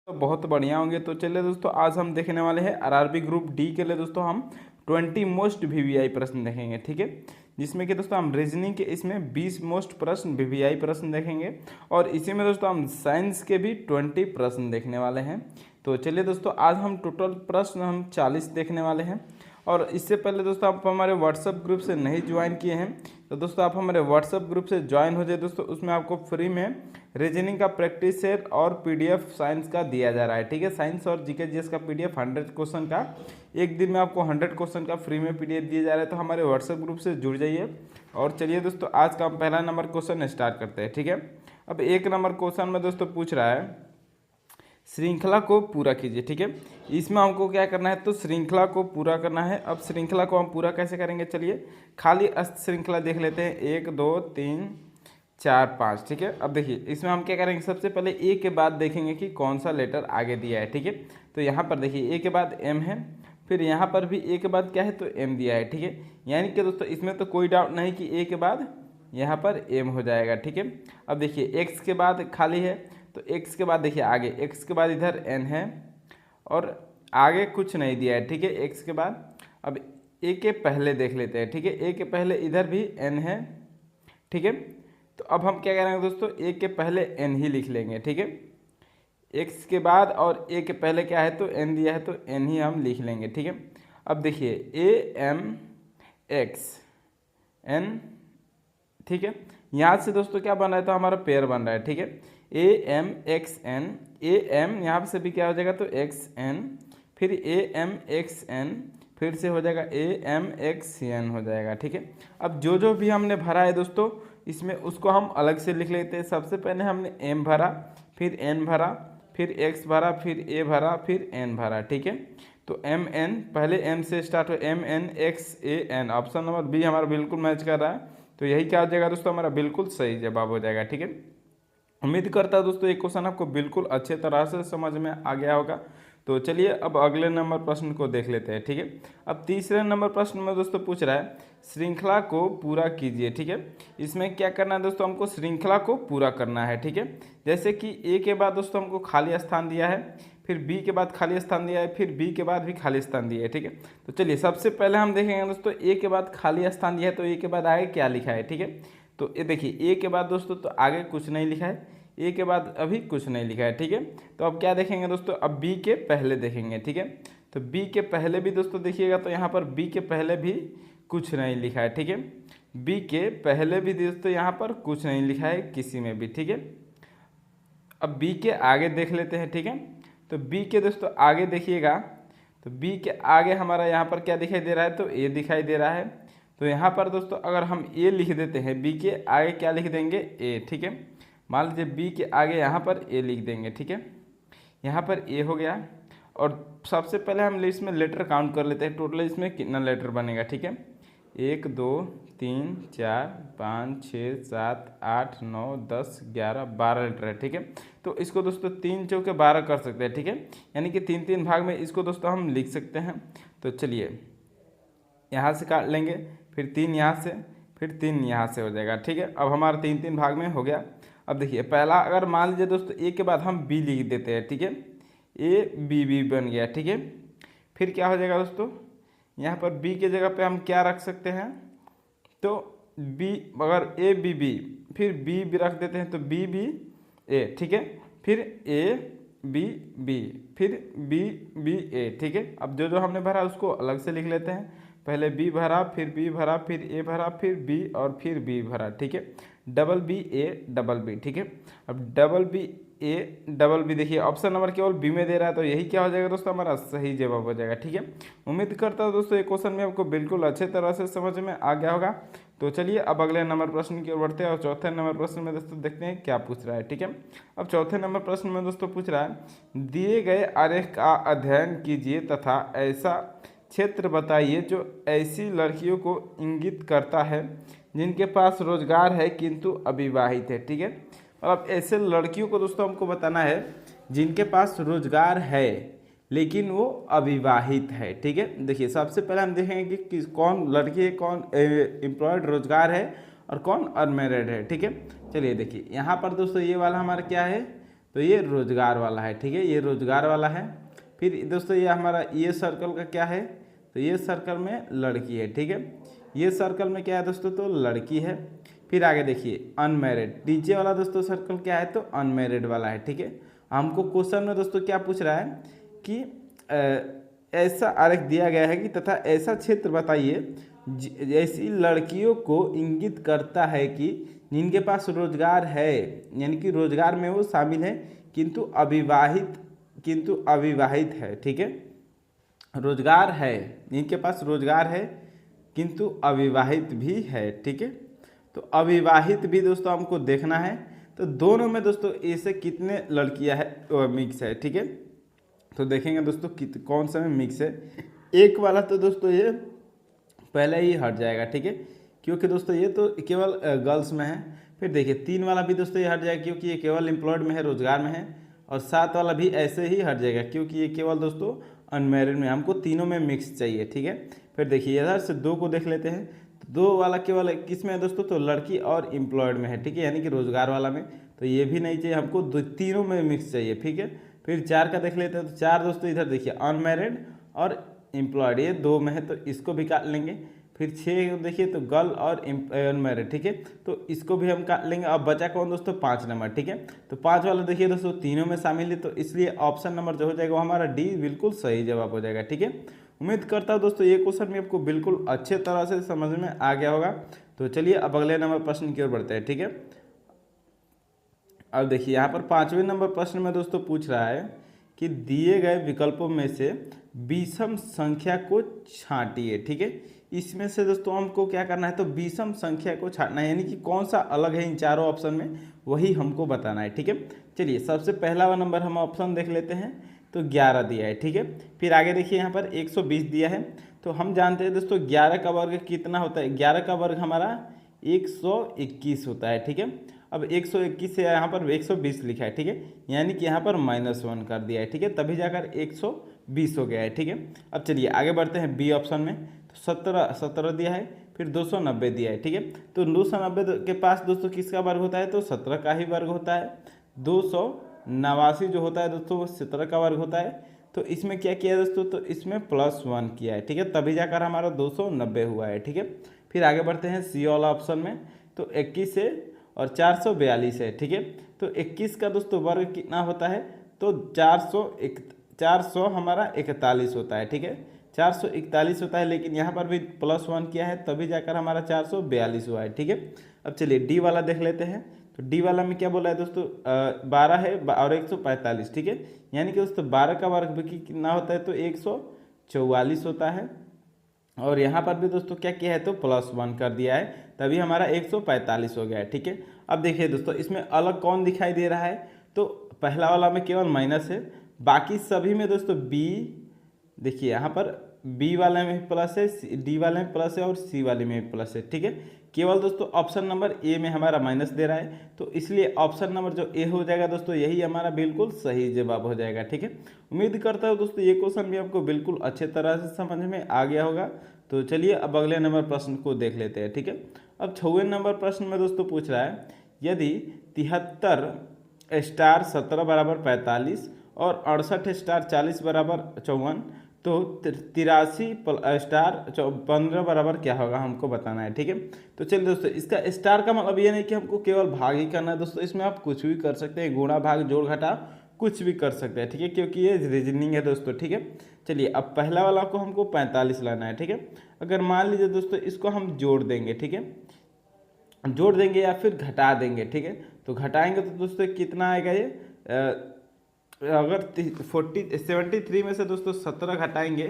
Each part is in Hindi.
तो बहुत बढ़िया होंगे। तो चलिए दोस्तों, आज हम देखने वाले हैं आरआरबी ग्रुप डी के लिए दोस्तों हम 20 मोस्ट वीवीआई प्रश्न देखेंगे, ठीक है। जिसमें कि दोस्तों हम रीजनिंग के इसमें 20 मोस्ट प्रश्न वीवीआई प्रश्न देखेंगे और इसी में दोस्तों हम साइंस के भी 20 प्रश्न देखने वाले हैं। तो चलिए दोस्तों, आज हम टोटल प्रश्न हम 40 देखने वाले हैं। और इससे पहले दोस्तों आप हमारे व्हाट्सएप ग्रुप से नहीं ज्वाइन किए हैं तो दोस्तों आप हमारे व्हाट्सएप ग्रुप से ज्वाइन हो जाए दोस्तों। उसमें आपको फ्री में रीजनिंग का प्रैक्टिस सेट और पीडीएफ साइंस का दिया जा रहा है, ठीक है। साइंस और जीके जीएस का पीडीएफ 100 क्वेश्चन का एक दिन में आपको 100 क्वेश्चन का फ्री में पीडीएफ दिया जा रहा है। तो हमारे व्हाट्सएप ग्रुप से जुड़ जाइए। और चलिए दोस्तों, आज का हम पहला नंबर क्वेश्चन स्टार्ट करते हैं, ठीक है। अब 1 नंबर क्वेश्चन में दोस्तों पूछ रहा है श्रृंखला को पूरा कीजिए, ठीक है। इसमें हमको क्या करना है, तो श्रृंखला को पूरा करना है। अब श्रृंखला को हम पूरा कैसे करेंगे, चलिए खाली अष्ट श्रृंखला देख लेते हैं। 1 2 3 4 5, ठीक है। अब देखिए इसमें हम क्या करेंगे, सबसे पहले ए के बाद देखेंगे कि कौन सा लेटर आगे दिया है, ठीक है। तो यहाँ पर देखिए ए के बाद एम है, फिर यहाँ पर भी ए के बाद क्या है, तो एम दिया है, ठीक है। यानी कि दोस्तों इसमें तो कोई डाउट नहीं कि ए के बाद यहाँ पर एम हो जाएगा, ठीक है। अब देखिए एक्स के बाद खाली है, तो x के बाद देखिए आगे x के बाद इधर n है और आगे कुछ नहीं दिया है, ठीक है। x के बाद अब a के पहले देख लेते हैं, ठीक है। a के पहले इधर भी n है, ठीक है। तो अब हम क्या करेंगे दोस्तों, a के पहले n ही लिख लेंगे, ठीक है। x के बाद और a के पहले क्या है, तो n दिया है तो n ही हम लिख लेंगे, ठीक है। अब देखिए a m x n, ठीक है। यहाँ से दोस्तों क्या बन रहा है, तो हमारा पेयर बन रहा है, ठीक है। A M X N, A M यहाँ से भी क्या हो जाएगा, तो एक्स एन, फिर ए एम एक्स एन, फिर से हो जाएगा ए एम एक्स एन हो जाएगा, ठीक है। अब जो जो भी हमने भरा है दोस्तों इसमें उसको हम अलग से लिख लेते हैं। सबसे पहले हमने एम भरा, फिर एन भरा, फिर एक्स भरा, फिर ए भरा, फिर एन भरा, ठीक है। तो एम एन, पहले एम से स्टार्ट हो, M N x A N. Option number B हमारा बिल्कुल मैच कर रहा है, तो यही क्या हो जाएगा दोस्तों, हमारा बिल्कुल सही जवाब हो जाएगा, ठीक है। उम्मीद करता हूँ दोस्तों ये क्वेश्चन आपको बिल्कुल अच्छे तरह से समझ में आ गया होगा। तो चलिए अब अगले नंबर प्रश्न को देख लेते हैं, ठीक है। अब तीसरे नंबर प्रश्न में दोस्तों पूछ रहा है श्रृंखला को पूरा कीजिए, ठीक है। इसमें क्या करना है दोस्तों, हमको श्रृंखला को पूरा करना है, ठीक है। जैसे कि ए के बाद दोस्तों हमको खाली स्थान दिया है, फिर बी के बाद खाली स्थान दिया है, फिर बी के बाद भी खाली स्थान दिया है, ठीक है। तो चलिए सबसे पहले हम देखेंगे दोस्तों ए के बाद खाली स्थान दिया है, तो ए के बाद आगे क्या लिखा है, ठीक है। तो ये देखिए ए के बाद दोस्तों तो आगे कुछ नहीं लिखा है, ए के बाद अभी कुछ नहीं लिखा है, ठीक है। तो अब क्या देखेंगे दोस्तों, अब बी के पहले देखेंगे, ठीक है। तो बी के पहले भी दोस्तों देखिएगा, तो यहाँ पर बी के पहले भी कुछ नहीं लिखा है, ठीक है। बी के पहले भी दोस्तों यहाँ पर कुछ नहीं लिखा है किसी में भी, ठीक है। अब बी के आगे देख लेते हैं, ठीक है। तो बी के दोस्तों आगे देखिएगा, तो बी के आगे हमारा यहाँ पर क्या दिखाई दे रहा है, तो ए दिखाई दे रहा है। तो यहाँ पर दोस्तों अगर हम ए लिख देते हैं, बी के आगे क्या लिख देंगे, ए, ठीक है। मान लीजिए बी के आगे यहाँ पर ए लिख देंगे, ठीक है। यहाँ पर ए हो गया। और सबसे पहले हम इसमें लेटर काउंट कर लेते हैं, टोटल इसमें कितना लेटर बनेगा, ठीक है। 1 2 3 4 5 6 7 8 9 10 11 12 लेटर है, ठीक है। तो इसको दोस्तों 3 चौके 12 कर सकते हैं, ठीक है। यानी कि 3 भाग में इसको दोस्तों हम लिख सकते हैं। तो चलिए यहाँ से काट लेंगे, फिर 3 यहाँ से, फिर 3 यहाँ से हो जाएगा, ठीक है। अब हमारा 3 भाग में हो गया। अब देखिए पहला अगर मान लीजिए दोस्तों ए के बाद हम बी लिख देते हैं, ठीक है। ए बी बी बन गया, ठीक है। फिर क्या हो जाएगा दोस्तों, यहाँ पर बी के जगह पे हम क्या रख सकते हैं, तो बी, अगर ए बी बी, फिर बी भी रख देते हैं, तो बी बी ए, ठीक है। फिर ए बी बी, फिर बी बी ए, ठीक है। अब जो जो हमने भरा उसको अलग से लिख लेते हैं। पहले बी भरा, फिर बी भरा, फिर ए भरा, फिर बी और फिर बी भरा, ठीक है। Double B A double B, ठीक है। अब double B A double B, देखिए ऑप्शन नंबर केवल बी में दे रहा है, तो यही क्या हो जाएगा दोस्तों, हमारा सही जवाब हो जाएगा, ठीक है। उम्मीद करता हूँ दोस्तों ये क्वेश्चन में आपको बिल्कुल अच्छे तरह से समझ में आ गया होगा। तो चलिए अब अगले नंबर प्रश्न की ओर बढ़ते हैं और चौथे नंबर प्रश्न में दोस्तों देखते हैं क्या पूछ रहा है, ठीक है। अब चौथे नंबर प्रश्न में दोस्तों पूछ रहा है दिए गए आरेख का अध्ययन कीजिए तथा ऐसा क्षेत्र बताइए जो ऐसी लड़कियों को इंगित करता है जिनके पास रोजगार है किंतु अविवाहित है, ठीक है। मतलब ऐसे लड़कियों को दोस्तों हमको बताना है जिनके पास रोजगार है लेकिन वो अविवाहित है, ठीक है। देखिए सबसे पहले हम देखेंगे कि कौन लड़की है, कौन एम्प्लॉयड रोजगार है और कौन अनमैरिड है, ठीक है। चलिए देखिए यहाँ पर दोस्तों ये वाला हमारा क्या है, तो ये रोजगार वाला है, ठीक है, ये रोजगार वाला है। फिर दोस्तों ये हमारा ये सर्कल का क्या है, तो ये सर्कल में लड़की है, ठीक है, ये सर्कल में क्या है दोस्तों, तो लड़की है। फिर आगे देखिए अनमैरिड, नीचे वाला दोस्तों सर्कल क्या है, तो अनमैरिड वाला है, ठीक है। हमको क्वेश्चन में दोस्तों क्या पूछ रहा है कि ऐसा आरेख दिया गया है कि तथा ऐसा क्षेत्र बताइए ऐसी लड़कियों को इंगित करता है कि जिनके पास रोजगार है, यानी कि रोजगार में वो शामिल है किंतु अविवाहित है, ठीक है, रोजगार है, जिनके पास रोजगार है किंतु अविवाहित भी है, ठीक है। तो अविवाहित भी दोस्तों हमको देखना है। तो दोनों में दोस्तों ऐसे कितने लड़कियां है मिक्स है, ठीक है। तो देखेंगे दोस्तों कौन सा में मिक्स है। एक वाला तो दोस्तों ये पहले ही हट जाएगा, ठीक है, क्योंकि दोस्तों ये तो केवल गर्ल्स में है। फिर देखिए 3 वाला भी दोस्तों ये हट जाएगा क्योंकि ये केवल एम्प्लॉयड में है, रोजगार में है। और 7 वाला भी ऐसे ही हट जाएगा क्योंकि ये केवल दोस्तों अनमैरिड में, हमको तीनों में मिक्स चाहिए, ठीक है। फिर देखिए इधर से 2 को देख लेते हैं। तो 2 वाला केवल किस में है दोस्तों, तो लड़की और एम्प्लॉयड में है, ठीक है, यानी कि रोजगार वाला में। तो ये भी नहीं चाहिए हमको, तीनों में मिक्स चाहिए, ठीक है। फिर 4 का देख लेते हैं। तो 4 दोस्तों इधर देखिए अनमैरिड और एम्प्लॉयड, ये 2 में है तो इसको भी काट लेंगे। फिर 6 देखिए तो गर्ल और अनमैरिड, ठीक है, तो इसको भी हम काट लेंगे। अब बचा कौन दोस्तों, 5 नंबर, ठीक है। तो 5 वाला देखिए दोस्तों तीनों में शामिल है, तो इसलिए ऑप्शन नंबर जो हो जाएगा वो हमारा डी बिल्कुल सही जवाब हो जाएगा, ठीक है। उम्मीद करता हूँ दोस्तों ये क्वेश्चन भी आपको बिल्कुल अच्छे तरह से समझ में आ गया होगा। तो चलिए अब अगले नंबर प्रश्न की ओर बढ़ते हैं, ठीक है। अब देखिए यहाँ पर 5वें नंबर प्रश्न में दोस्तों पूछ रहा है कि दिए गए विकल्पों में से विषम संख्या को छांटिए, ठीक है। इसमें से दोस्तों हमको क्या करना है, तो विषम संख्या को छांटना है, यानी कि कौन सा अलग है इन चारों ऑप्शन में, वही हमको बताना है, ठीक है। चलिए सबसे पहला नंबर हम ऑप्शन देख लेते हैं। तो 11 दिया है, ठीक है। फिर आगे देखिए यहाँ पर 120 दिया है। तो हम जानते हैं दोस्तों 11 का वर्ग कितना होता है, 11 का वर्ग हमारा 121 होता है, ठीक है। अब 121 से यहाँ पर 120 लिखा है, ठीक है, यानी कि यहाँ पर -1 कर दिया है, ठीक है, तभी जाकर 120 हो गया है, ठीक है। अब चलिए आगे बढ़ते हैं बी ऑप्शन में। तो 17 दिया है, फिर 290 दिया है, ठीक है। तो 290 के पास दोस्तों किसका वर्ग होता है, तो 17 का ही वर्ग होता है। 289 जो होता है दोस्तों वो 17 का वर्ग होता है। तो इसमें क्या किया है दोस्तों, तो इसमें +1 किया है, ठीक है, तभी जाकर हमारा 290 हुआ है, ठीक है। फिर आगे बढ़ते हैं सी वाला ऑप्शन में। तो 21 है और 442 है, ठीक है। तो 21 का दोस्तों वर्ग कितना होता है, तो 400 हमारा 41 होता है, ठीक है, 441 होता है, लेकिन यहाँ पर भी +1 किया है तभी जाकर हमारा 442 हुआ है, ठीक है। अब चलिए डी वाला देख लेते हैं। तो डी वाला में क्या बोला है दोस्तों, 12 है और 145, ठीक है, यानी कि दोस्तों 12 का वर्ग भी कितना होता है, तो 144 होता है। और यहाँ पर भी दोस्तों क्या किया है, तो +1 कर दिया है, तभी हमारा 145 हो गया है, ठीक है। अब देखिए दोस्तों इसमें अलग कौन दिखाई दे रहा है, तो पहला वाला में केवल माइनस है, बाकी सभी में दोस्तों बी, देखिए यहाँ पर बी वाले में प्लस है, डी वाले में प्लस है और सी वाले में प्लस है, ठीक है। केवल दोस्तों ऑप्शन नंबर ए में हमारा माइनस दे रहा है, तो इसलिए ऑप्शन नंबर जो ए हो जाएगा दोस्तों यही हमारा बिल्कुल सही जवाब हो जाएगा, ठीक है। उम्मीद करता हूँ दोस्तों ये क्वेश्चन भी आपको बिल्कुल अच्छे तरह से समझ में आ गया होगा। तो चलिए अब अगले नंबर प्रश्न को देख लेते हैं, ठीक है। अब 6वें नंबर प्रश्न में दोस्तों पूछ रहा है यदि 73 स्टार 17 बराबर 45 और 68 स्टार 40 बराबर 54 तो 83 स्टार 15 बराबर क्या होगा, हमको बताना है, ठीक है। तो चलिए दोस्तों इसका स्टार का मतलब ये नहीं कि हमको केवल भाग ही करना है दोस्तों, इसमें आप कुछ भी कर सकते हैं, गुणा भाग जोड़ घटा कुछ भी कर सकते हैं, ठीक है, क्योंकि ये रीजनिंग है दोस्तों, ठीक है। चलिए अब पहला वाला को हमको 45 लाना है, ठीक है। अगर मान लीजिए दोस्तों इसको हम जोड़ देंगे, ठीक है, जोड़ देंगे या फिर घटा देंगे, ठीक है। तो घटाएंगे तो दोस्तों कितना आएगा ये, अगर 73 में से दोस्तों 17 घटाएंगे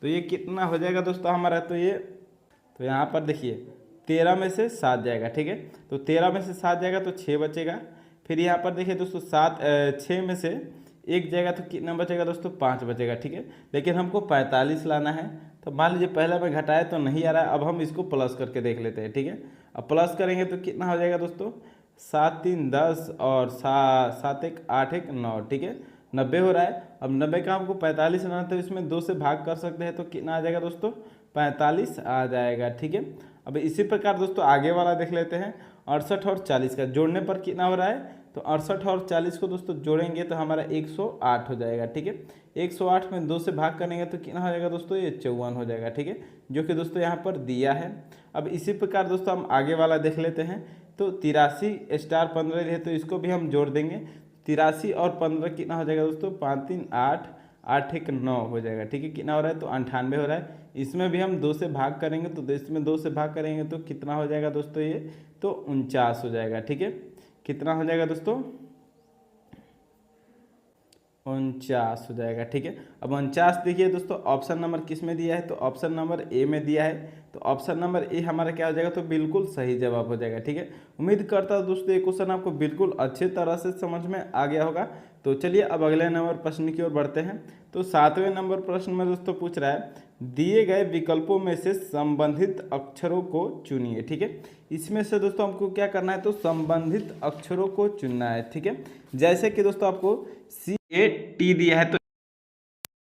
तो ये कितना हो जाएगा दोस्तों हमारा, तो ये तो यहाँ पर देखिए 13 में से 7 जाएगा, ठीक है। तो 13 में से 7 जाएगा तो 6 बचेगा। फिर यहाँ पर देखिए दोस्तों 6 में से 1 जाएगा तो कितना बचेगा दोस्तों, 5 बचेगा, ठीक है। लेकिन हमको 45 लाना है, तो मान लीजिए पहले में घटाए तो नहीं आ रहा है, अब हम इसको प्लस करके देख लेते हैं, ठीक है। अब प्लस करेंगे तो कितना हो जाएगा दोस्तों, 7 3 10 और 7 1 8 1 9, ठीक है, 90 हो रहा है। अब 90 का हमको 45 लाना तो इसमें 2 से भाग कर सकते हैं, तो कितना आ जाएगा दोस्तों, 45 आ जाएगा, ठीक है। अब इसी प्रकार दोस्तों आगे वाला देख लेते हैं, 68 और 40 का जोड़ने पर कितना हो रहा है, तो 68 और 40 को दोस्तों जोड़ेंगे तो हमारा 108 हो जाएगा। ठीक है, 108 में 2 से भाग करेंगे तो कितना हो जाएगा दोस्तों, ये 54 हो जाएगा। ठीक है, जो कि दोस्तों यहाँ पर दिया है। अब इसी प्रकार दोस्तों हम आगे वाला देख लेते हैं। तो 83 स्टार 15 है तो इसको भी हम जोड़ देंगे। 83 और 15 कितना हो जाएगा दोस्तों, 5 3 8, 8 1 9 हो जाएगा। ठीक है, कितना हो रहा है तो 98 हो रहा है। इसमें भी हम 2 से भाग करेंगे तो इसमें 2 से भाग करेंगे तो कितना हो जाएगा दोस्तों, ये तो 49 हो जाएगा। ठीक है, कितना हो जाएगा दोस्तों, 49 हो जाएगा। ठीक है, अब 49 देखिए दोस्तों ऑप्शन नंबर किस में दिया है, तो ऑप्शन नंबर ए में दिया है। तो ऑप्शन नंबर ए हमारा क्या हो जाएगा, तो बिल्कुल सही जवाब हो जाएगा। ठीक है, उम्मीद करता हूँ दोस्तों ये क्वेश्चन आपको बिल्कुल अच्छे तरह से समझ में आ गया होगा। तो चलिए अब अगले नंबर प्रश्न की ओर बढ़ते हैं। तो 7वें नंबर प्रश्न में दोस्तों पूछ रहा है, दिए गए विकल्पों में से संबंधित अक्षरों को चुनिए। ठीक है, इसमें से दोस्तों हमको क्या करना है, तो संबंधित अक्षरों को चुनना है। ठीक है, जैसे कि दोस्तों आपको CAT दिया है तो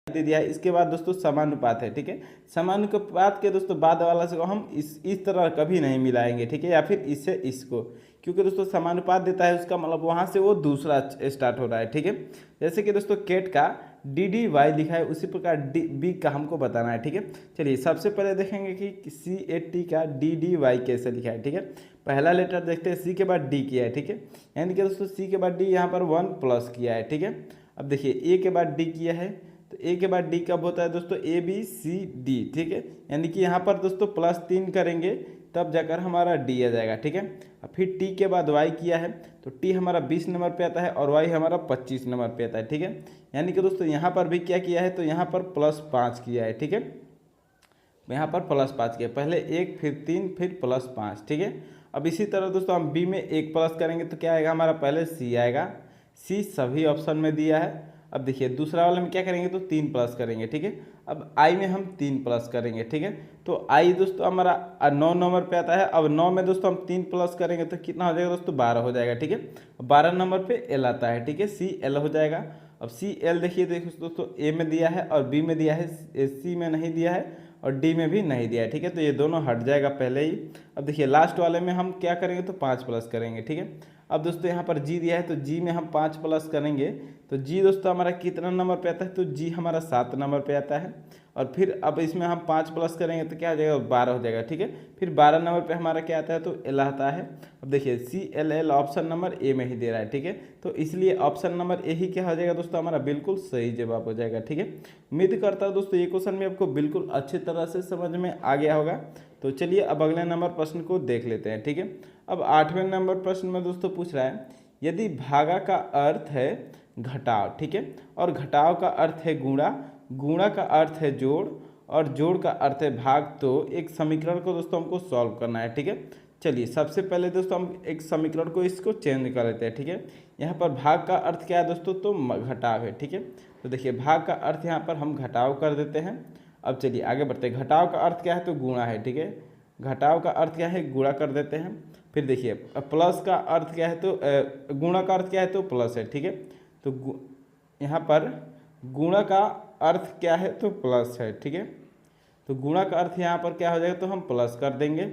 दे दिया है। इसके बाद दोस्तों समानुपात है। ठीक है, समानुपात के दोस्तों बाद वाला से हम इस तरह कभी नहीं मिलाएंगे। ठीक है, या फिर इससे इसको, क्योंकि दोस्तों समानुपात देता है उसका मतलब वहाँ से वो दूसरा स्टार्ट हो रहा है। ठीक है, जैसे कि दोस्तों केट का DDY लिखा है, उसी प्रकार बी का हमको बताना है। ठीक है, चलिए सबसे पहले देखेंगे कि CAT का DDY कैसे लिखा है। ठीक है, पहला लेटर देखते हैं, सी के बाद डी किया है। ठीक है, यानी कि दोस्तों सी के बाद डी यहाँ पर 1 प्लस किया है। ठीक है, अब देखिए ए के बाद डी किया है, तो ए के बाद डी कब होता है दोस्तों, ABCD। ठीक है, यानी कि यहाँ पर दोस्तों +3 करेंगे तब जाकर हमारा डी आ जाएगा। ठीक है, अब फिर टी के बाद वाई किया है, तो टी हमारा 20 नंबर पे आता है और वाई हमारा 25 नंबर पे आता है। ठीक है, यानी कि दोस्तों यहाँ पर भी क्या किया है, तो यहाँ पर +5 किया है। ठीक है, यहाँ पर +5 किया, पहले 1 फिर 3 फिर +5। ठीक है, अब इसी तरह दोस्तों हम बी में 1 प्लस करेंगे तो क्या आएगा हमारा, पहले सी आएगा। सी सभी ऑप्शन में दिया है। अब देखिए दूसरा वाले में क्या करेंगे, तो 3 प्लस करेंगे। ठीक है, अब आई में हम 3 प्लस करेंगे। ठीक है, तो आई दोस्तों हमारा 9 नंबर पे आता है। अब 9 में दोस्तों हम 3 प्लस करेंगे तो कितना हो जाएगा दोस्तों, 12 हो जाएगा। ठीक है, 12 नंबर पे एल आता है। ठीक है, CL हो जाएगा। अब CL देखिए दोस्तों ए में दिया है और बी में दिया है, सी में नहीं दिया है और डी में भी नहीं दिया है। ठीक है, तो ये दोनों हट जाएगा पहले ही। अब देखिए लास्ट वाले में हम क्या करेंगे, तो 5 प्लस करेंगे। ठीक है, अब दोस्तों यहाँ पर जी दिया है तो जी में हम 5 प्लस करेंगे तो जी दोस्तों हमारा कितना नंबर पे आता है, तो जी हमारा 7 नंबर पे आता है। और फिर अब इसमें हम 5 प्लस करेंगे तो क्या हो जाएगा, 12 हो जाएगा। ठीक है, फिर 12 नंबर पे हमारा क्या आता है, तो एल आता है। अब देखिए CLL ऑप्शन नंबर ए में ही दे रहा है। ठीक है, तो इसलिए ऑप्शन नंबर ए ही क्या हो जाएगा दोस्तों, हमारा बिल्कुल सही जवाब हो जाएगा। ठीक है, उम्मीद करता हूँ दोस्तों ये क्वेश्चन भी आपको बिल्कुल अच्छी तरह से समझ में आ गया होगा। तो चलिए अब अगले नंबर प्रश्न को देख लेते हैं। ठीक है, अब 8वें नंबर प्रश्न में दोस्तों पूछ रहा है, यदि भागा का अर्थ है घटाव, ठीक है, और घटाव का अर्थ है गुणा, गुणा का अर्थ है जोड़ और जोड़ का अर्थ है भाग, तो एक समीकरण को दोस्तों हमको सॉल्व करना है। ठीक है, चलिए सबसे पहले दोस्तों हम एक समीकरण को इसको चेंज कर लेते हैं। ठीक है, यहाँ पर भाग का अर्थ क्या है दोस्तों, तो घटाव है। ठीक है, तो देखिए भाग का अर्थ यहाँ पर हम घटाव कर देते हैं। अब चलिए आगे बढ़ते हैं, घटाव का अर्थ क्या है, तो गुणा है। ठीक है, घटाव का अर्थ क्या है, गुणा कर देते हैं। फिर देखिए प्लस का अर्थ क्या है, तो गुणा का अर्थ क्या है, तो प्लस है। ठीक है, तो यहाँ पर गुणा का अर्थ क्या है, तो प्लस है। ठीक है, तो गुणा का अर्थ यहाँ पर क्या हो जाएगा, तो हम प्लस कर देंगे।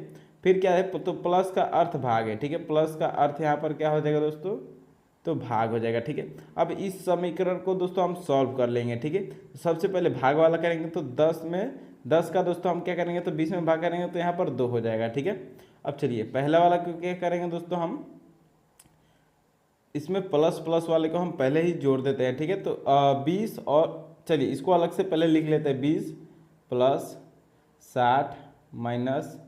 फिर क्या है, तो प्लस का अर्थ भाग है। ठीक है, प्लस का अर्थ यहाँ पर क्या हो जाएगा दोस्तों, तो भाग हो जाएगा। ठीक है, अब इस समीकरण को दोस्तों हम सॉल्व कर लेंगे। ठीक है, सबसे पहले भाग वाला करेंगे तो 10 में 10 का दोस्तों हम क्या करेंगे, तो 20 में भाग करेंगे तो यहाँ पर 2 हो जाएगा। ठीक है, अब चलिए पहला वाला को क्या करेंगे दोस्तों, हम इसमें प्लस प्लस वाले को हम पहले ही जोड़ देते हैं। ठीक है, तो 20 और चलिए इसको अलग से पहले लिख लेते हैं, 20 प्लस 60 माइनस,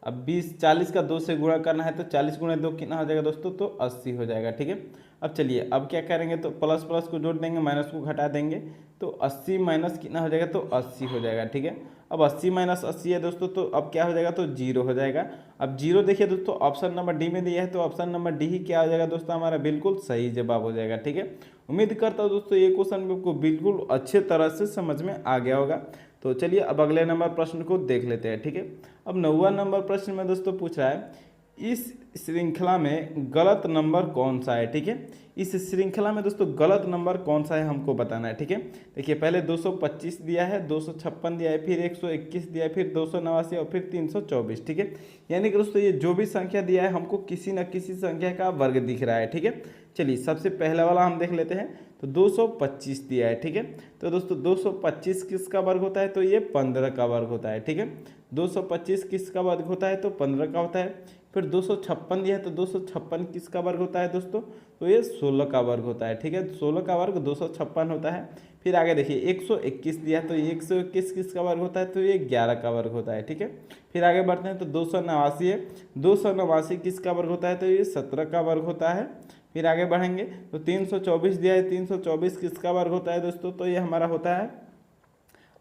अब 20 40 का 2 से गुणा करना है तो 40 गुणा 2 कितना हो जाएगा दोस्तों, तो 80 हो जाएगा। ठीक है, अब चलिए अब क्या करेंगे, तो प्लस प्लस को जोड़ देंगे, माइनस को घटा देंगे, तो 80 माइनस कितना हो जाएगा, तो 80 हो जाएगा। ठीक है, अब 80 माइनस 80 है दोस्तों, तो अब क्या हो जाएगा, तो 0 हो जाएगा। अब 0 देखिए दोस्तों ऑप्शन नंबर डी में दिया है, तो ऑप्शन नंबर डी ही क्या हो जाएगा दोस्तों, हमारा बिल्कुल सही जवाब हो जाएगा। ठीक है, उम्मीद करता हूँ दोस्तों ये क्वेश्चन आपको बिल्कुल अच्छे तरह से समझ में आ गया होगा। तो चलिए अब अगले नंबर प्रश्न को देख लेते हैं। ठीक है, अब 9वां नंबर प्रश्न में दोस्तों पूछ रहा है, इस श्रृंखला में गलत नंबर कौन सा है। ठीक है, इस श्रृंखला में दोस्तों गलत नंबर कौन सा है हमको बताना है। ठीक है, देखिए पहले 225 दिया है, 256 दिया है, फिर 121 दिया है, फिर 289 और फिर 324। ठीक है, यानी कि दोस्तों ये जो भी संख्या दिया है हमको किसी न किसी संख्या का वर्ग दिख रहा है। ठीक है, चलिए सबसे पहला वाला हम देख लेते हैं। तो 225 दिया है, ठीक है। तो दोस्तों 225 किसका वर्ग होता है, तो ये 15 का वर्ग होता है, ठीक है। 225 किसका वर्ग होता है, तो 15 का होता है। फिर 256 दिया है, तो 256 किसका वर्ग होता है दोस्तों, तो ये 16 का वर्ग होता है, ठीक है। 16 का वर्ग 256 होता है। फिर आगे देखिए 121 दिया है, तो ये 121 किसका वर्ग होता है, तो ये 11 का वर्ग होता है, ठीक है। फिर आगे बढ़ते हैं, तो 289 है, 289 किसका वर्ग होता है, तो ये 17 का वर्ग होता है। फिर आगे बढ़ेंगे तो 324 दिया है, 324 किसका वर्ग होता है दोस्तों, तो ये हमारा होता है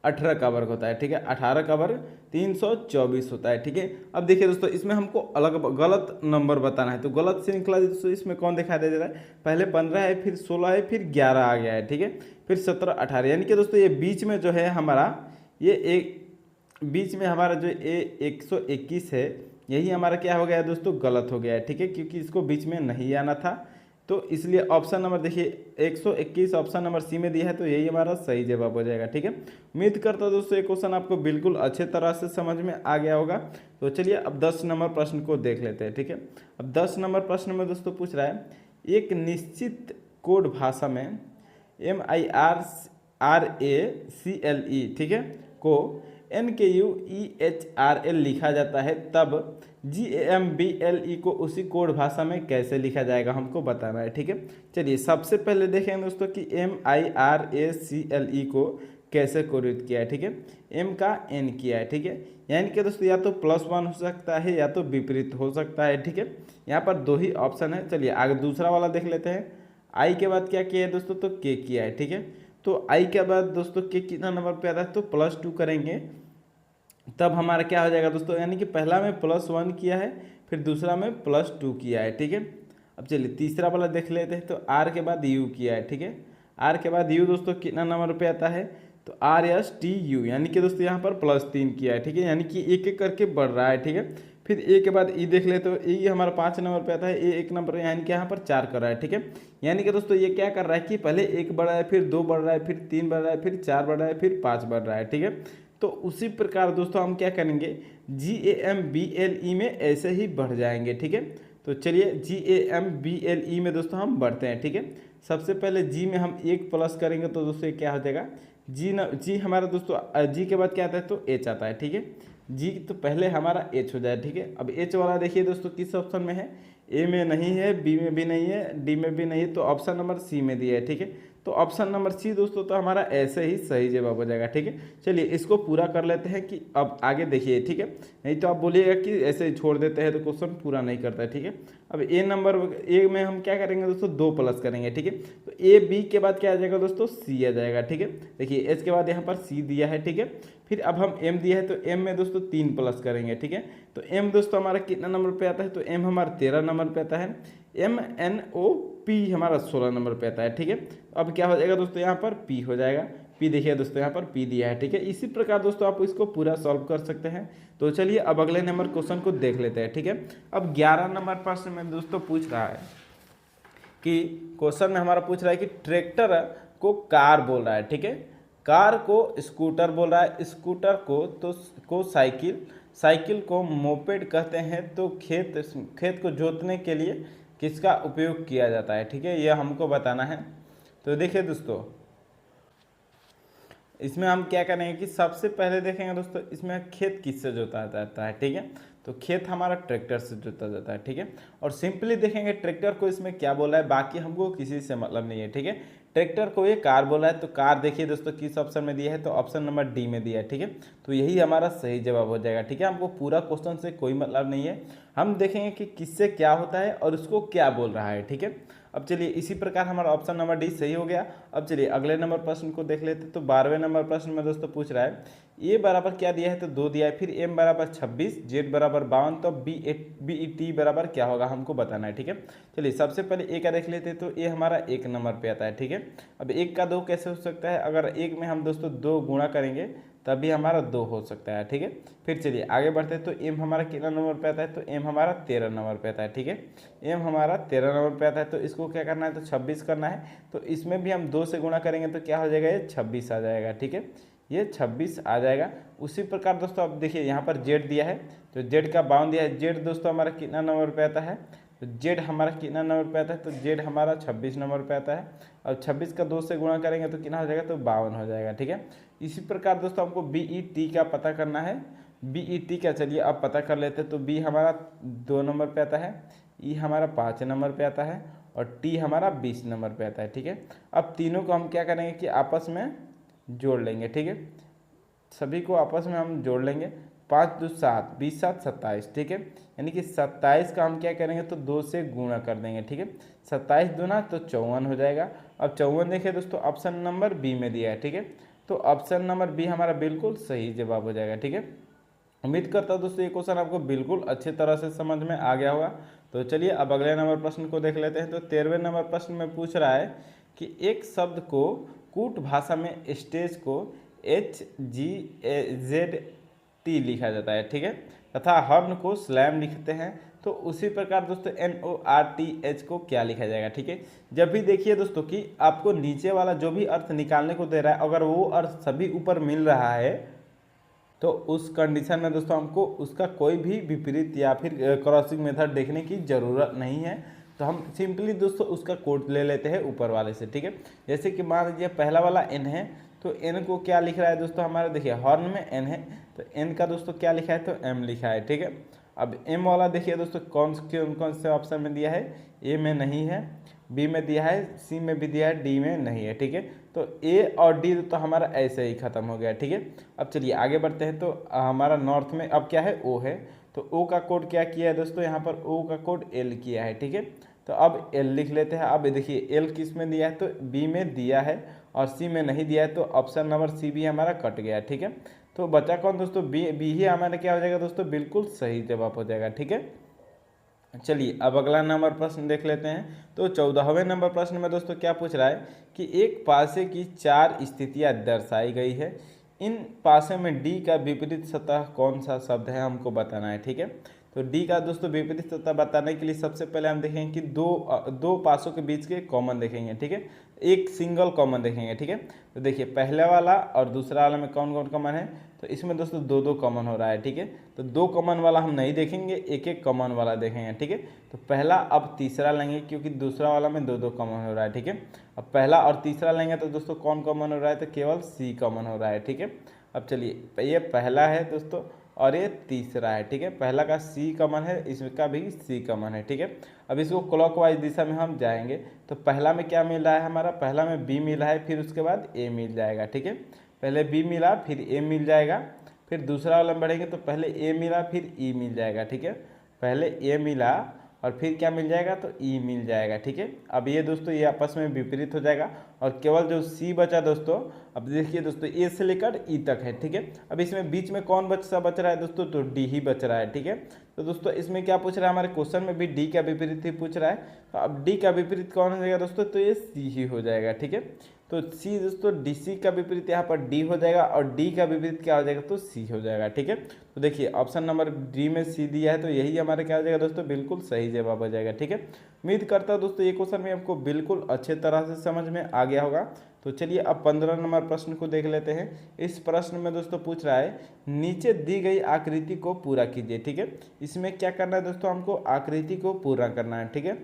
18 का वर्ग होता है, ठीक है। 18 का वर्ग 324 होता है, ठीक है। अब देखिए दोस्तों इसमें हमको अलग गलत नंबर बताना है, तो गलत से निकला दोस्तों इसमें कौन दिखाई दे रहा है, पहले 15 है, फिर 16 है, फिर 11 आ गया है, ठीक है। फिर 17 18, यानी कि दोस्तों ये बीच में जो है हमारा ये एक बीच में हमारा जो ये 121 है, यही हमारा क्या हो गया दोस्तों, गलत हो गया है, ठीक है, क्योंकि इसको बीच में नहीं आना था। तो इसलिए ऑप्शन नंबर देखिए 121 ऑप्शन नंबर सी में दिया है, तो यही हमारा सही जवाब हो जाएगा, ठीक है। उम्मीद करता हूं दोस्तों ये क्वेश्चन आपको बिल्कुल अच्छे तरह से समझ में आ गया होगा। तो चलिए अब 10 नंबर प्रश्न को देख लेते हैं, ठीक है। अब 10 नंबर प्रश्न में दोस्तों पूछ रहा है, एक निश्चित कोड भाषा में MIRACLE, ठीक है, को NKUEHRL लिखा जाता है, तब GAMBLE को उसी कोड भाषा में कैसे लिखा जाएगा, हमको बताना है, ठीक है। चलिए सबसे पहले देखें दोस्तों कि MIRACLE को कैसे कोडित किया है, ठीक है। M का N किया है, ठीक है, यानी कि दोस्तों या तो +1 हो सकता है या तो विपरीत हो सकता है, ठीक है। यहाँ पर दो ही ऑप्शन है। चलिए आगे दूसरा वाला देख लेते हैं। I के बाद क्या किया है दोस्तों, तो K किया है, ठीक है। तो I के बाद दोस्तों K कितना नंबर पे आता है, तो +2 करेंगे तब हमारा क्या हो जाएगा दोस्तों, यानी कि पहला में +1 किया है, फिर दूसरा में +2 किया है, ठीक है। अब चलिए तीसरा वाला देख लेते हैं। तो R के बाद U किया है, ठीक है। R के बाद U दोस्तों कितना नंबर पे आता है, तो RSTU, यानी कि दोस्तों यहाँ पर +3 किया है, ठीक है, यानी कि एक एक करके बढ़ रहा है, ठीक है। फिर A के बाद E देख ले, तो E हमारा 5 नंबर पे आता है, A 1 नंबर यानी कि यहाँ पर 4 कर रहा है, ठीक है। यानी कि दोस्तों ये क्या कर रहा है कि पहले 1 बढ़ रहा है, फिर 2 बढ़ रहा है, फिर 3 बढ़ रहा है, फिर 4 बढ़ रहा है, फिर 5 बढ़ रहा है, ठीक है। तो उसी प्रकार दोस्तों हम क्या करेंगे, GAMBLE में ऐसे ही बढ़ जाएंगे, ठीक है। तो चलिए GAMBLE में दोस्तों हम बढ़ते हैं, ठीक है। सबसे पहले G में हम 1 प्लस करेंगे, तो दोस्तों क्या हो जाएगा, G हमारा दोस्तों G के बाद क्या आता है, तो H आता है, ठीक है। G तो पहले हमारा H हो जाए, ठीक है। अब H वाला देखिए दोस्तों किस ऑप्शन में है, A में नहीं है, B में भी नहीं है, D में भी नहीं है, तो ऑप्शन नंबर C में दिया है, ठीक है। तो ऑप्शन नंबर सी दोस्तों तो हमारा ऐसे ही सही जवाब हो जाएगा, ठीक है। चलिए इसको पूरा कर लेते हैं कि अब आगे देखिए, ठीक है, नहीं तो आप बोलिएगा कि ऐसे ही छोड़ देते हैं तो क्वेश्चन पूरा नहीं करता है, ठीक है। अब ए में हम क्या करेंगे दोस्तों, 2 प्लस करेंगे, ठीक है। तो A B के बाद क्या आ जाएगा दोस्तों, C आ जाएगा, ठीक है। देखिए H के बाद यहाँ पर C दिया है, ठीक है। फिर अब हम M दिया है, तो M में दोस्तों 3 प्लस करेंगे, ठीक है। तो M दोस्तों हमारा कितना नंबर पे आता है, तो M हमारा 13 नंबर पे आता है। MNOP हमारा 16 नंबर पे आता है, ठीक है। अब क्या हो जाएगा दोस्तों, यहाँ पर P हो जाएगा। P देखिए दोस्तों यहाँ पर P दिया है, ठीक है। इसी प्रकार दोस्तों आप इसको पूरा सॉल्व कर सकते हैं। तो चलिए अब अगले नंबर क्वेश्चन को देख लेते हैं, ठीक है। अब 11 नंबर प्रश्न में दोस्तों पूछ रहा है कि क्वेश्चन में हमारा पूछ रहा है कि ट्रैक्टर को कार बोल रहा है, ठीक है, कार को स्कूटर बोल रहा है, स्कूटर को साइकिल, साइकिल को मोपेड कहते हैं। तो खेत को जोतने के लिए किसका उपयोग किया जाता है, ठीक है, यह हमको बताना है। तो देखिए दोस्तों इसमें हम क्या करेंगे कि सबसे पहले देखेंगे दोस्तों इसमें खेत किससे जोता जाता है, ठीक है। तो खेत हमारा ट्रैक्टर से जोता जाता है, ठीक है। और सिंपली देखेंगे ट्रैक्टर को इसमें क्या बोला है, बाकी हमको किसी से मतलब नहीं है, ठीक है। ट्रैक्टर को ये कार बोला है, तो कार देखिए दोस्तों किस ऑप्शन में दिया है, तो ऑप्शन नंबर डी में दिया है, ठीक है। तो यही हमारा सही जवाब हो जाएगा, ठीक है। हमको पूरा क्वेश्चन से कोई मतलब नहीं है, हम देखेंगे कि किससे क्या होता है और उसको क्या बोल रहा है, ठीक है। अब चलिए इसी प्रकार हमारा ऑप्शन नंबर डी सही हो गया। अब चलिए अगले नंबर प्रश्न को देख लेते हैं। तो 12वें नंबर प्रश्न में दोस्तों पूछ रहा है ए बराबर क्या दिया है, तो 2 दिया है, फिर एम बराबर 26, जेड बराबर 52, तो BET बराबर क्या होगा हमको बताना है, ठीक है। चलिए सबसे पहले ए का देख लेते हैं। तो ए हमारा 1 नंबर पे आता है, ठीक है। अब 1 का 2 कैसे हो सकता है, अगर 1 में हम दोस्तों 2 गुणा करेंगे तभी हमारा 2 हो सकता है, ठीक है। फिर चलिए आगे बढ़ते हैं। तो एम हमारा कितना नंबर पे आता है, तो एम हमारा 13 नंबर पे आता है, ठीक है। एम हमारा 13 नंबर पे आता है, तो इसको क्या करना है, तो 26 करना है। तो इसमें भी हम 2 से गुणा करेंगे तो क्या हो जाएगा, ये 26 आ जाएगा, ठीक है, ये 26 आ जाएगा। उसी प्रकार दोस्तों अब देखिए यहाँ पर जेड दिया है, तो जेड का 52 दिया है। जेड दोस्तों हमारा कितना नंबर पे आता है, तो जेड हमारा कितना नंबर पे आता है, तो जेड हमारा 26 नंबर पे आता है। अब 26 का 2 से गुणा करेंगे तो कितना हो जाएगा, तो 52 हो जाएगा। ठीक है, इसी प्रकार दोस्तों हमको BET का पता करना है। BET का चलिए अब पता कर लेते हैं। तो बी हमारा 2 नंबर पे आता है, ई हमारा 5 नंबर पे आता है और टी हमारा 20 नंबर पे आता है। ठीक है, अब तीनों को हम क्या करेंगे कि आपस में जोड़ लेंगे। ठीक है, सभी को आपस में हम जोड़ लेंगे। 5 2 7, 20 7 27। ठीक है, यानी कि 27 का हम क्या करेंगे, तो 2 से गुणा कर देंगे। ठीक है, 27 दूना तो 54 हो जाएगा। अब 54 देखिए दोस्तों ऑप्शन नंबर बी में दिया है। ठीक है, तो ऑप्शन नंबर बी हमारा बिल्कुल सही जवाब हो जाएगा। ठीक है, उम्मीद करता हूँ दोस्तों ये क्वेश्चन आपको बिल्कुल अच्छी तरह से समझ में आ गया होगा। तो चलिए अब अगले नंबर प्रश्न को देख लेते हैं। तो 13वें नंबर प्रश्न में पूछ रहा है कि एक शब्द को कूट भाषा में स्टेज को HGZT लिखा जाता है। ठीक है, तथा हर्न को स्लैम लिखते हैं, तो उसी प्रकार दोस्तों NORTH को क्या लिखा जाएगा। ठीक है, जब भी देखिए दोस्तों कि आपको नीचे वाला जो भी अर्थ निकालने को दे रहा है, अगर वो अर्थ सभी ऊपर मिल रहा है तो उस कंडीशन में दोस्तों हमको उसका कोई भी विपरीत या फिर क्रॉसिंग मेथड देखने की ज़रूरत नहीं है। तो हम सिंपली दोस्तों उसका कोड ले लेते हैं ऊपर वाले से। ठीक है, जैसे कि मान लीजिए पहला वाला एन है, तो एन को क्या लिख रहा है दोस्तों हमारा, देखिए हॉर्न में एन है तो एन का दोस्तों क्या लिखा है, तो एम लिखा है। ठीक है, अब एम वाला देखिए दोस्तों कौन से ऑप्शन में दिया है, ए में नहीं है, बी में दिया है, सी में भी दिया है, डी में नहीं है। ठीक है, तो ए और डी तो हमारा ऐसे ही खत्म हो गया। ठीक है, अब चलिए आगे बढ़ते हैं। तो हमारा नॉर्थ में अब क्या है, ओ है, तो ओ का कोड क्या किया है दोस्तों, यहाँ पर ओ का कोड एल किया है। ठीक है, तो अब एल लिख लेते हैं। अब देखिए एल किस में दिया है, तो बी में दिया है और सी में नहीं दिया है, तो ऑप्शन नंबर सी भी हमारा कट गया। ठीक है, तो बचा कौन दोस्तों, बी ही हमारा क्या हो जाएगा दोस्तों, बिल्कुल सही जवाब हो जाएगा। ठीक है, चलिए अब अगला नंबर प्रश्न देख लेते हैं। तो 14वें नंबर प्रश्न में दोस्तों क्या पूछ रहा है कि एक पासे की 4 स्थितियां दर्शाई गई है, इन पासे में डी का विपरीत सतह कौन सा शब्द है, हमको बताना है। ठीक है, तो डी का दोस्तों विपरीत सतह बताने के लिए सबसे पहले हम देखेंगे कि दो पासों के बीच के कॉमन देखेंगे। ठीक है, एक सिंगल कॉमन देखेंगे। ठीक है, तो देखिए पहले वाला और दूसरा वाला में कौन कौन कॉमन है, तो इसमें दोस्तों दो कॉमन हो रहा है। ठीक है, तो 2 कॉमन वाला हम नहीं देखेंगे, एक कॉमन वाला देखेंगे। ठीक है, तो पहला अब तीसरा लेंगे क्योंकि दूसरा वाला में 2 कॉमन हो रहा है। ठीक है, अब पहला और तीसरा लेंगे तो दोस्तों कौन कॉमन हो रहा है, तो केवल सी कॉमन हो रहा है। ठीक है, अब चलिए ये पहला है दोस्तों और ये तीसरा है। ठीक है, पहला का सी कॉमन है, इसका भी सी कॉमन है। ठीक है, अब इसको क्लॉकवाइज दिशा में हम जाएंगे तो पहला में क्या मिल रहा है हमारा, पहला में बी मिला है, फिर उसके बाद ए मिल जाएगा। ठीक है, पहले बी मिला फिर ए मिल जाएगा, फिर दूसरा वाला में बढ़ेंगे तो पहले ए मिला फिर ई मिल जाएगा। ठीक है, पहले ए मिला और फिर क्या मिल जाएगा, तो ई मिल जाएगा। ठीक है, अब ये दोस्तों ये आपस में विपरीत हो जाएगा और केवल जो सी बचा दोस्तों, अब देखिए दोस्तों ए से लेकर ई तक है। ठीक है, अब इसमें बीच में कौन बच रहा है दोस्तों, तो डी ही बच रहा है। ठीक है, तो दोस्तों इसमें क्या पूछ रहा है, हमारे क्वेश्चन में भी डी का विपरीत ही पूछ रहा है, तो अब डी का विपरीत कौन हो जाएगा दोस्तों, तो ये सी ही हो जाएगा। ठीक है, तो सी दोस्तों डी सी का विपरीत यहाँ पर डी हो जाएगा और डी का विपरीत क्या हो जाएगा, तो सी हो जाएगा। ठीक है, तो देखिए ऑप्शन नंबर डी में सी दिया है, तो यही हमारा क्या हो जाएगा दोस्तों, बिल्कुल सही जवाब हो जाएगा। ठीक है, उम्मीद करता हूँ दोस्तों ये क्वेश्चन में आपको बिल्कुल अच्छे तरह से समझ में आ गया होगा। तो चलिए अब 15 नंबर प्रश्न को देख लेते हैं। इस प्रश्न में दोस्तों पूछ रहा है नीचे दी गई आकृति को पूरा कीजिए। ठीक है, इसमें क्या करना है दोस्तों, हमको आकृति को पूरा करना है। ठीक है,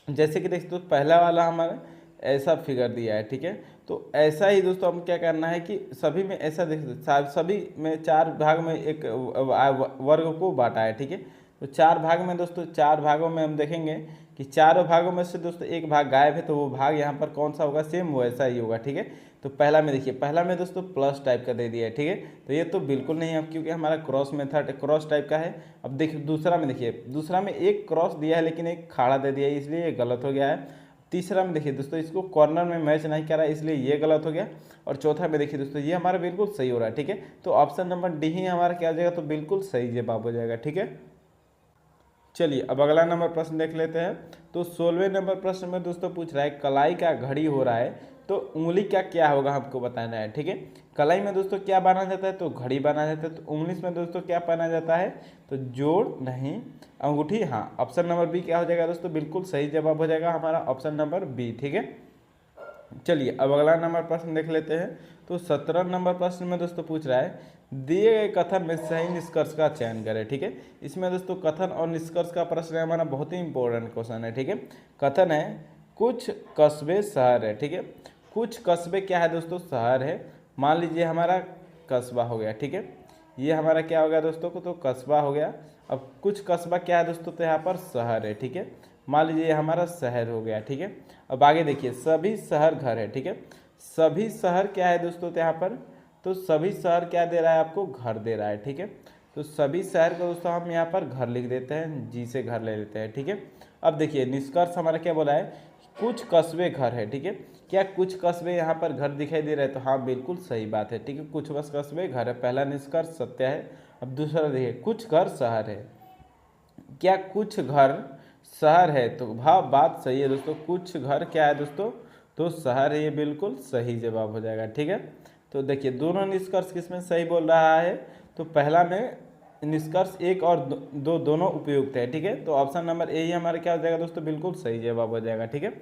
जैसे कि देखते पहला वाला हमारा ऐसा फिगर दिया है। ठीक है, तो ऐसा ही दोस्तों हम क्या करना है कि सभी में ऐसा देखते, सभी में 4 भाग में एक वर्ग को बांटा है। ठीक है, तो 4 भाग में दोस्तों 4 भागों में हम देखेंगे कि चारों भागों में से दोस्तों एक भाग गायब है, तो वो भाग यहाँ पर कौन सा होगा, सेम वैसा ही होगा। ठीक है, तो पहला में देखिए, पहला में दोस्तों प्लस टाइप का दे दिया है। ठीक है, तो ये तो बिल्कुल नहीं है क्योंकि हमारा क्रॉस मेथड क्रॉस टाइप का है। अब देखिए दूसरा में, देखिए दूसरा में एक क्रॉस दिया है लेकिन एक खाड़ा दे दिया है, इसलिए ये गलत हो गया है। तीसरा में देखिए दोस्तों इसको कॉर्नर में मैच नहीं कर रहा है, इसलिए ये गलत हो गया। और चौथा में देखिए दोस्तों ये हमारा बिल्कुल सही हो रहा है। ठीक है, तो ऑप्शन नंबर डी ही हमारा क्या हो जाएगा, तो बिल्कुल सही जवाब हो जाएगा। ठीक है, चलिए अब अगला नंबर प्रश्न देख लेते हैं। तो 16वें नंबर प्रश्न में दोस्तों पूछ रहा है कलाई का घड़ी हो रहा है, तो उंगली का क्या होगा हमको बताना है। ठीक है, कलाई में दोस्तों क्या बांधा जाता है, तो घड़ी बांधा जाता है। तो उंगली में दोस्तों क्या पहना जाता है, तो जोड़ नहीं अंगूठी। हाँ, ऑप्शन नंबर बी क्या हो जाएगा दोस्तों, बिल्कुल सही जवाब हो जाएगा हमारा ऑप्शन नंबर बी। ठीक है, चलिए अब अगला नंबर प्रश्न देख लेते हैं। तो 17 नंबर प्रश्न में दोस्तों पूछ रहा है दिए गए कथन में सही निष्कर्ष का चयन करें। ठीक है, इसमें दोस्तों कथन और निष्कर्ष का प्रश्न है हमारा, बहुत ही इंपॉर्टेंट क्वेश्चन है। ठीक है, कथन है कुछ कस्बे शहर है। ठीक है, कुछ कस्बे क्या है दोस्तों, शहर है। मान लीजिए हमारा कस्बा हो गया। ठीक है, ये हमारा क्या हो गया दोस्तों को, तो कस्बा हो गया। अब कुछ कस्बा क्या है दोस्तों, तो यहाँ पर शहर है। ठीक है, मान लीजिए हमारा शहर हो गया। ठीक है, अब आगे देखिए सभी शहर घर है। ठीक है, सभी शहर क्या है दोस्तों, तो यहाँ पर तो सभी शहर क्या दे रहा है आपको, घर दे रहा है। ठीक है, तो सभी शहर को दोस्तों हम यहाँ पर घर लिख देते हैं, जी से घर ले लेते हैं। ठीक है, अब देखिए निष्कर्ष हमारा क्या बोला है, कुछ कस्बे घर है। ठीक है, क्या कुछ कस्बे यहाँ पर घर दिखाई दे रहे हैं, तो हाँ बिल्कुल सही बात है। ठीक है, कुछ बस कस्बे घर है, पहला निष्कर्ष सत्य है। अब दूसरा देखिए कुछ घर शहर है, क्या कुछ घर शहर है, तो भाव बात सही है दोस्तों, कुछ घर क्या है दोस्तों, तो शहर है, ये बिल्कुल सही जवाब हो जाएगा। ठीक है, तो देखिए दोनों निष्कर्ष किसमें सही बोल रहा है, तो पहला में निष्कर्ष एक और दो दोनों उपयुक्त है। ठीक है, तो ऑप्शन नंबर ए ही हमारा क्या हो जाएगा दोस्तों, बिल्कुल सही जवाब हो जाएगा। ठीक है,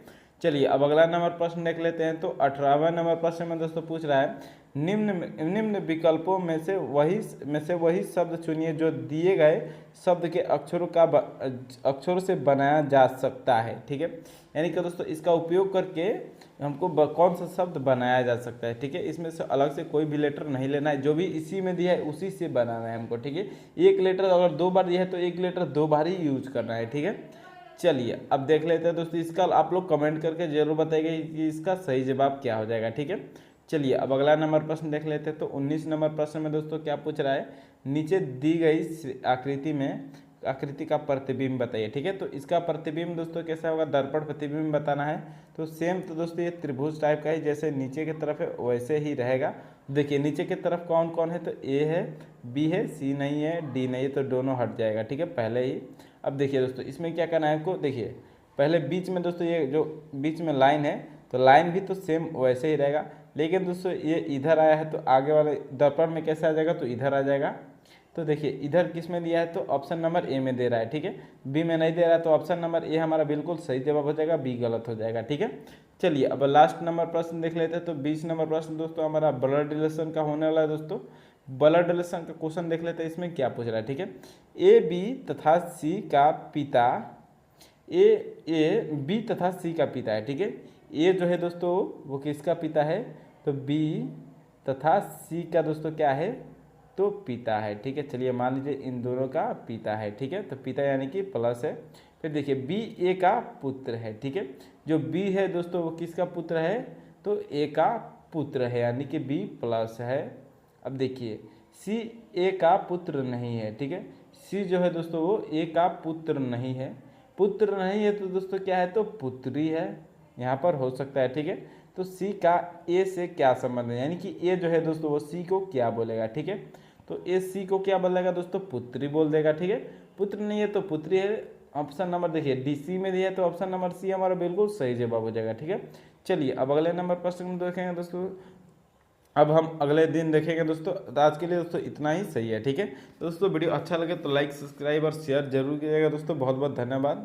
चलिए अब अगला नंबर प्रश्न देख लेते हैं। तो 18वां नंबर प्रश्न में दोस्तों पूछ रहा है निम्न विकल्पों में से वही शब्द चुनिए जो दिए गए शब्द के अक्षरों से बनाया जा सकता है। ठीक है, यानी कि दोस्तों इसका उपयोग करके हमको कौन सा शब्द बनाया जा सकता है। ठीक है, इसमें से अलग से कोई भी लेटर नहीं लेना है, जो भी इसी में दिया है उसी से बनाना है हमको। ठीक है, एक लेटर अगर 2 बार दिया है तो एक लेटर 2 बार ही यूज करना है। ठीक है, चलिए अब देख लेते हैं दोस्तों, इसका आप लोग कमेंट करके जरूर बताइए कि इसका सही जवाब क्या हो जाएगा। ठीक है, चलिए अब अगला नंबर प्रश्न देख लेते हैं। तो 19 नंबर प्रश्न में दोस्तों क्या पूछ रहा है, नीचे दी गई आकृति का प्रतिबिंब बताइए। ठीक है, तो इसका प्रतिबिंब दोस्तों कैसा होगा, दर्पण प्रतिबिंब बताना है। तो सेम तो दोस्तों ये त्रिभुज टाइप का है, जैसे नीचे की तरफ है वैसे ही रहेगा। देखिए नीचे की तरफ कौन कौन है, तो ए है, बी है, सी नहीं है, डी नहीं है, तो दोनों हट जाएगा। ठीक है, पहले ही। अब देखिए दोस्तों इसमें क्या करना है आपको, देखिए पहले बीच में दोस्तों ये जो बीच में लाइन है, तो लाइन भी तो सेम वैसे ही रहेगा, लेकिन दोस्तों ये इधर आया है तो आगे वाले दर्पण में कैसे आ जाएगा, तो इधर आ जाएगा। तो देखिए इधर किस में दिया है, तो ऑप्शन नंबर ए में दे रहा है। ठीक है, बी में नहीं दे रहा है, तो ऑप्शन नंबर ए हमारा बिल्कुल सही जवाब हो जाएगा, बी गलत हो जाएगा। ठीक है, चलिए अब लास्ट नंबर प्रश्न देख लेते हैं। तो 20 नंबर प्रश्न दोस्तों हमारा ब्लड रिलेशन का होने वाला है। दोस्तों ब्लड रिलेशन का क्वेश्चन देख लेते हैं, इसमें क्या पूछ रहा है। ठीक है, ए बी तथा सी का पिता ए बी तथा सी का पिता है। ठीक है, ए जो है दोस्तों वो किसका पिता है, तो बी तथा सी का दोस्तों क्या है, तो पिता है। ठीक है, चलिए मान लीजिए इन दोनों का पिता है। ठीक है, तो पिता यानी कि प्लस है। फिर देखिए बी ए का पुत्र है। ठीक है, जो बी है दोस्तों वो किसका पुत्र है, तो ए का पुत्र है, यानी कि बी प्लस है। अब देखिए सी ए का पुत्र नहीं है। ठीक है, सी जो है दोस्तों वो ए का पुत्र नहीं है, पुत्र नहीं है तो दोस्तों क्या है, तो पुत्री है, यहाँ पर हो सकता है। ठीक है, तो सी का ए से क्या संबंध है, यानी कि ए जो है दोस्तों वो सी को क्या बोलेगा। ठीक है, तो ए सी को क्या बोलेगा दोस्तों, पुत्री बोल देगा। ठीक है, पुत्र नहीं है तो पुत्री है। ऑप्शन नंबर देखिए डी सी में दिया है, तो ऑप्शन नंबर सी हमारा बिल्कुल सही जवाब हो जाएगा। ठीक है, चलिए अब अगले नंबर प्रश्न में देखेंगे दोस्तों, अब हम अगले दिन देखेंगे दोस्तों। तो आज के लिए दोस्तों इतना ही सही है। ठीक है दोस्तों, वीडियो अच्छा लगे तो लाइक सब्सक्राइब और शेयर जरूर कीजिएगा दोस्तों। बहुत बहुत धन्यवाद।